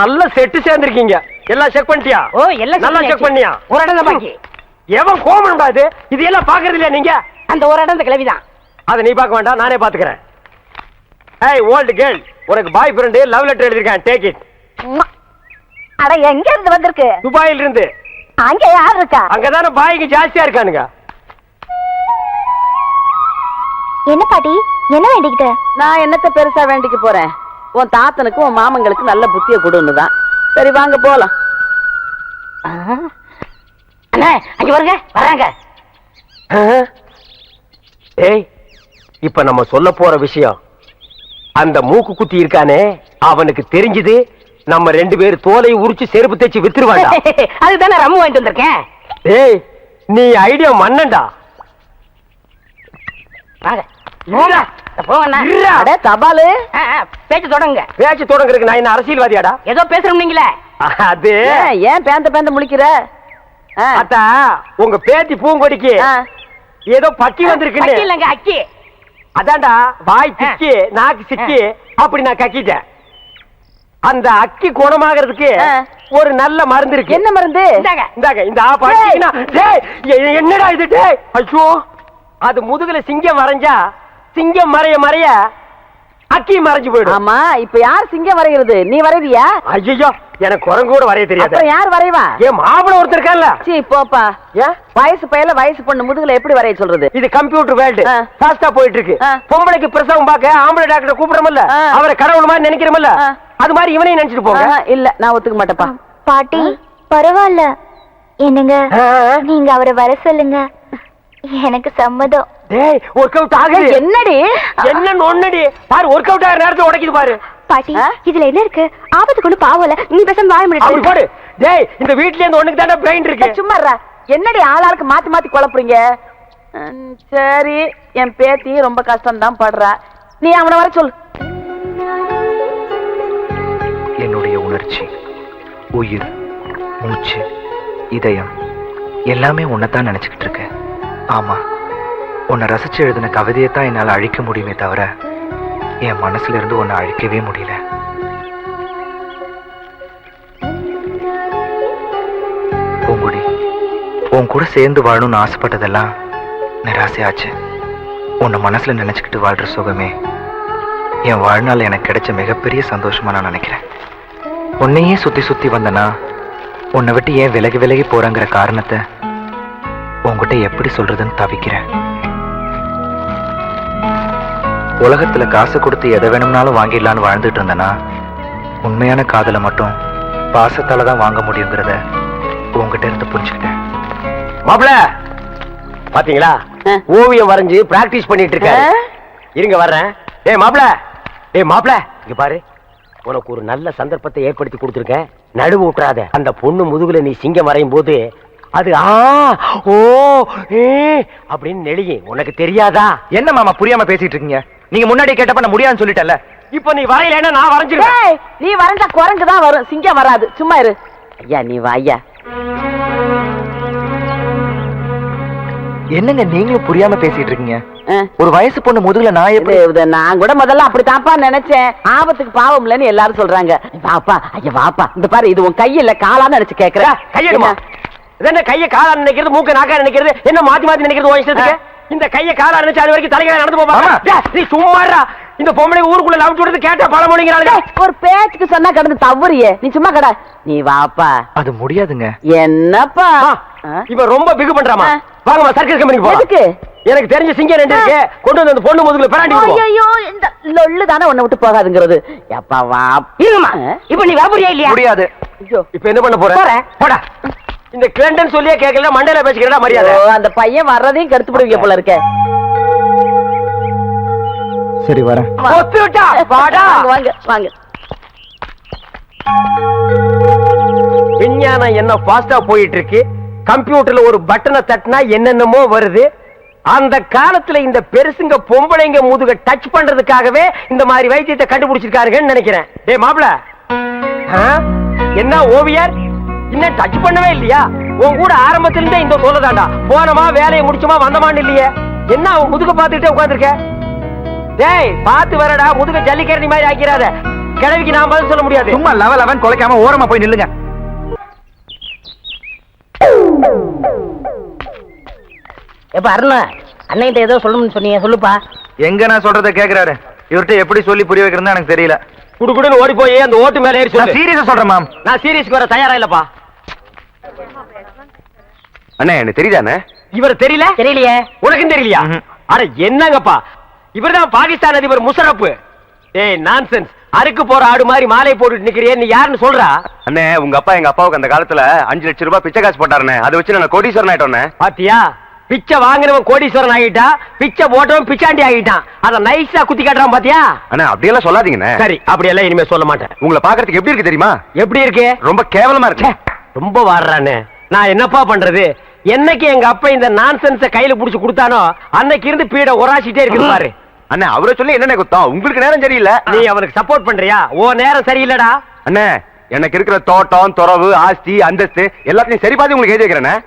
நல்ல செட்டு சேர்ந்திருக்கீங்க. எல்லாம் செக் பண்ணிட்டியா? ஓ, எல்லாம் நல்லா செக் பண்ணியா? ஒரு இடம் தான் பாக்கி. எவன் கோமன் பாது இது எல்லாம் பாக்குறது இல்லையா நீங்க? அந்த ஒரு இடம் இந்த கிளவிதான். அதை நீ பார்க்க வேண்டாம், நானே பாத்துக்கிறேன். ஏய் ஓல்ட் கேர்ள், உனக்கு பாய் ஃப்ரெண்ட் லவ் லெட்டர் எழுதிருக்கான், டேக் இட். அட, எங்க இருந்து வந்திருக்கு? துபாயில இருந்து. அங்க யார் இருக்கா? அங்கதானே பாய்க்கு ஜாஸ்தியா இருக்கானுங்க. என்ன பாட்டி, என்ன வேண்டிக்கிட்ட? நான் என்னத்த பெருசா வேண்டிக்க போறேன்? உன் தாத்தனுக்கு உன் மாமங்களுக்கு நல்ல புத்திய கொடுன்னுதான். சரி வாங்க போலாம். அண்ணா, அங்க வருங்க, வராங்க. ஏய், இப்ப நம்ம சொல்ல போற விஷயம், அந்த மூக்கு குத்தி இருக்கானே அவனுக்கு தெரிஞ்சது நம்ம 2 பேர் தோலை உரிச்சு செருப்பு தேய்ச்சி வித்துருவாங்க. அதுதானே ரம்மு வாங்கிட்டு வந்திருக்கேன். ஏய், நீ ஐடியா மன்னன்டா. வாங்க போங்கண்ணா. அட தபாலு, பேச்சு தொடங்க. பேச்சு தொடங்குறதுக்கு நான் என்ன அரசியல்வாதியாடா? ஏதோ பேசுறோம் நீங்களே. அது ஏன் பேந்த முழிக்கிற? அத்தா, உங்க பேத்தி பூங்கொடிக்கு ஏதோ பக்கி வந்திருக்குன்னு. இல்லங்க, அக்கி. அதான்டா, வாய் திக்கி நாக்கு சிக்கி அப்படி நான் கக்கிட்டேன். அந்த அக்கி குணமாகிறதுக்கு ஒரு நல்ல மருந்து இருக்கு. என்ன மருந்து? இந்தாங்க, இந்த ஆப் அடிச்சீங்கன்னா. டேய், என்னடா இது? டேய், ஐயோ, அது முதுகுல சிங்கம் வரைஞ்சா சிங்கம் மறைய மறைய அக்கி மறைஞ்சு போயிடும். ஆமா, இப்ப யார் சிங்கம் வரைகிறது? நீ வரைவியா? ஐயோ, எனக்கு குரங்கு கூட வரைய தெரியாது. அப்புறம் யார் வரைவா? ஏன் மாப்பிள ஒருத்தர் இருக்கான்ல? சீ போப்பா. ஏன் வயசு பையல வயசு பொண்ணு முதுகுல எப்படி வரைய சொல்றது? இது கம்ப்யூட்டர் வேர்ல்டு, ஃபாஸ்டா போயிட்டு இருக்கு. பொம்பளைக்கு பிரசவம் பார்க்க ஆம்பளை டாக்டர் கூப்பிடுறோம்ல, அவரை கடவுள் மாதிரி நினைக்கிறோம்ல, அது மாதிரி இவனையும் நினைச்சிட்டு போங்க. இல்ல, நான் ஒத்துக்க மாட்டேப்பா. பாட்டி பரவாயில்ல, என்னங்க நீங்க அவரை வர சொல்லுங்க, எனக்கு சம்மதம். டேய், ஒர்க் அவுட் ஆகுது. என்னடி என்ன நொன்னடி பாரு, ஒர்க் அவுட் ஆகிற நேரத்துல உடைக்குது பாரு. பாட்டி, இதுல என்ன இருக்கு? ஆபத்து கொண்டு பாவல, நீ பேசாம வாய அப்படி முடியாது. போடு. டேய், இந்த வீட்ல இருந்து ஒண்ணுக்கு தானே பிரெயின் இருக்கு. சும்மா இருடா. என்னடி ஆளாளுக்கு மாத்தி மாத்தி குழப்புறீங்க? சரி, என் பேத்தி ரொம்ப கஷ்டம் தான் படுறா. நீ அவனை வர சொல்லு. என்னுடைய உணர்ச்சி, உயிர், மூச்சு, இதயம் எல்லாமே உன்னைத்தான் நினைச்சுக்கிட்டு இருக்கேன். ஆமா, உன்னை ரசிச்சு எழுதின கவிதையை தான் என்னால் அழிக்க முடியுமே தவிர என் மனசுல இருந்து உன்னை அழிக்கவே முடியல. பூங்குடி, உன் கூட சேர்ந்து வாழணும்னு ஆசைப்பட்டதெல்லாம் நிராசையாச்சு. உன்னை மனசுல நினைச்சுக்கிட்டு வாழ்ற சுகமே என் வாழ்நாள் எனக்கு கிடைச்ச மிகப்பெரிய சந்தோஷமா நான் நினைக்கிறேன். உன்னையே சுத்தி சுத்தி வந்தனா உன்னை விட்டு ஏன் விலகி விலகி போறங்கிற காரணத்தை உன்கிட்ட எப்படி சொல்றதுன்னு தவிக்கிறேன். உலகத்துல காசு கொடுத்து எதை வேணும்னாலும் வாங்கிடலான்னு வாழ்ந்துட்டு இருந்தனா உண்மையான காதலை மட்டும் பாசத்தால தான் வாங்க முடியுங்கிறத உங்ககிட்ட இருந்து புரிஞ்சுக்கிட்டேன். மாப்பிள பாத்தீங்களா, ஓவியம் வரைஞ்சு பிராக்டிஸ் பண்ணிட்டு இருக்காரு. இருங்க வர்றேன். ஏய் மாப்பிள இங்க பாரு, உனக்கு ஒரு நல்ல சந்தர்ப்பத்தை ஏற்படுத்தி கொடுத்துருக்கேன். நடுவு விட்டுறாத. அந்த பொண்ணு முதுகுல நீ சிங்கம் வரையும் போது அது ஓ ஏ அப்படின்னு நெளியும். உனக்கு தெரியாதா? என்ன மாமா புரியாம பேசிட்டு இருக்கீங்க? நீங்க முன்னாடி கேட்டப்ப நான் முடியாதுன்னு சொல்லிட்டேன்ல. இப்ப நீ வரையலன்னா நான் வரைஞ்சிருவேன். நீ வரைஞ்சா குரங்கு தான் வரும், சிங்கம் வராது. சும்மா இரு. ஐயா நீ வா ஐயா. என்னங்க நீங்களும் புரியாம பேசிட்டு இருக்கீங்க? ஒரு வயசு பொண்ணு முதுகுல நான் எப்படி? நான் கூட முதல்ல அப்படித்தான்ப்பா நினைச்சேன். ஆபத்துக்கு பாவம் இல்லன்னு எல்லாரும் சொல்றாங்க. வாப்பா ஐயா வாப்பா. இந்த பாரு, இது உன் கையில காலான்னு நினைச்சு கேக்குறேன். கையெடுமா. என்ன கைய காலா நினைக்கிறது, மூக்க நாக்கா நினைக்கிறது, என்ன மாத்தி மாத்தி நினைக்கிறது உன் இஷ்டத்துக்கு? இந்த கைய காலா நினைச்சு அது வரைக்கும் தலைகளை நடந்து போவாங்க. நீ சும்மாடா. இந்த பொம்பளை ஊருக்குள்ள லவ் விடுறது கேட்டா பல மொழிங்கிறாங்க. ஒரு பேச்சுக்கு சொன்னா கடந்து தவறியே. நீ சும்மா கடை. நீ வாப்பா. அது முடியாதுங்க. என்னப்பா இவன் ரொம்ப பிகு பண்றாமா? வாங்கம்மா சர்க்கஸ் கம்பெனிக்கு போலாம். எதுக்கு? எனக்கு தெரிஞ்ச சிங்கம் ரெண்டு இருக்கு, கொண்டு வந்து அந்த பொண்ணு முதுகுல பிராண்டி விடுவோம். ஐயோ இந்த லொள்ளு தானே உன்னை விட்டு போகாதுங்கிறது. எப்பா வா. இருமா. இப்ப நீ வரப்போறியா இல்லையா? முடியாது. ஐயோ இப்ப என்ன பண்ண போற? போடா. இந்த கிளண்டன் சொல்லியே கேட்கல, மண்டையில பேசிக்கிறடா மரியாதை. அந்த பையன் வர்றதையும் கெடுத்து விடுவீங்க போல இருக்க. சரி வரேன். ஒத்து விட்டா வாடா. வாங்க வாங்க. விஞ்ஞானம் என்ன ஃபாஸ்டா போயிட்டு இருக்கு. கம்ப்யூட்டர்ல ஒரு பட்டனை தட்டினா என்னென்னமோ வருது. அந்த காலத்துல இந்த பெருசுங்க பொம்பளைங்க முதுக டச் பண்றதுக்காகவே இந்த மாதிரி வைத்தியத்தை கண்டுபிடிச்சிருக்காருன்னு நினைக்கிறேன். டேய் மாப்ள, என்ன ஓவியர் இன்னும் டச் பண்ணவே இல்லையா? உன் கூட ஆரம்பத்துல இருந்தே இந்த சொல்லதாண்டா. போனமா வேலையை முடிச்சோமா வந்தமான்னு இல்லையே. என்ன அவன் முதுக பாத்துக்கிட்டே உட்கார்ந்துருக்க? டேய் பாத்து வரடா, முதுக ஜல்லிக்கரணி மாதிரி ஆக்கிறாத. கிழவிக்கு நான் பதில் சொல்ல முடியாது. சும்மா லவன் கொலைக்காம ஓரமா போய் நில்லுங்க. எப்ப அருணா அண்ணன்கிட்ட ஏதோ சொல்லணும்னு சொன்னீங்க, சொல்லுப்பா. எங்க நான் சொல்றத கேக்குறாரு. இவர்கிட்ட எப்படி சொல்லி புரிய வைக்கிறதுன்னு எனக்கு தெரியல. குடுகுடுன்னு ஓடி போய் அந்த ஓட்டு மேல ஏறி சொல்லு. சீரியஸா சொல்றேன் மாம். நான் சீரியஸ்க்கு வர தயாரா இல்லப்பா. அண்ணே எனக்கு தெரியுதானே? இவர் தெரியல? தெரியலையே. உனக்கும் தெரியலையா? அட என்னங்கப்பா, இவர்தான் பாகிஸ்தான் அதிபர் முஷரப். ஏய் நான்சென்ஸ். அருக்கு போற ஆடு மாதிரி மாலை போட்டுட்டு நிக்கிறியே, நீ யாருன்னு சொல்றா? அண்ணே உங்க அப்பா எங்க அப்பாவுக்கு அந்த காலத்துல 5 லட்சம் ரூபாய் பிச்சை காசு போட்டாருண்ணே. அதை வச்சு நான் கோடீஸ்வரன் ஆயிட்டோண்ணே. பாத்தியா, பிச்சை வாங்கினவன் கோடீஸ்வரன் ஆகிட்டா, பிச்சை போட்டவன் பிச்சாண்டி ஆகிட்டான். அத நைஸா குத்தி காட்டுறான் பாத்தியா? அண்ணா அப்படியெல்லாம் சொல்லாதீங்கண்ணே. சரி அப்படியெல்லாம் இனிமே சொல்ல மாட்டேன். உங்களை பாக்குறதுக்கு எப்படி இருக்கு தெரியுமா? எப்படி இருக்கு? ரொம்ப கேவலமா இருக்கு. ரொம்ப வாடுறானே. நான் என்னப்பா பண்றது? என்னைக்கு எங்க அப்பா இந்த நான்சென்ஸ கையில புடிச்சு கொடுத்தானோ அன்னைக்கு இருந்து பீட ஒராசிட்டே இருக்குது பாரு. அண்ணா அவரை சொல்லி என்ன குத்தம்? உங்களுக்கு நேரம் சரியில்லை. நீ அவனுக்கு சப்போர்ட் பண்றியா? ஓ நேரம் சரியில்லடா. அண்ணே எனக்கு இருக்கிற தோட்டம், துறவு, ஆஸ்தி, அந்தஸ்து எல்லாத்தையும் சரி பாதி உங்களுக்கு எழுதி வைக்கிறேன்.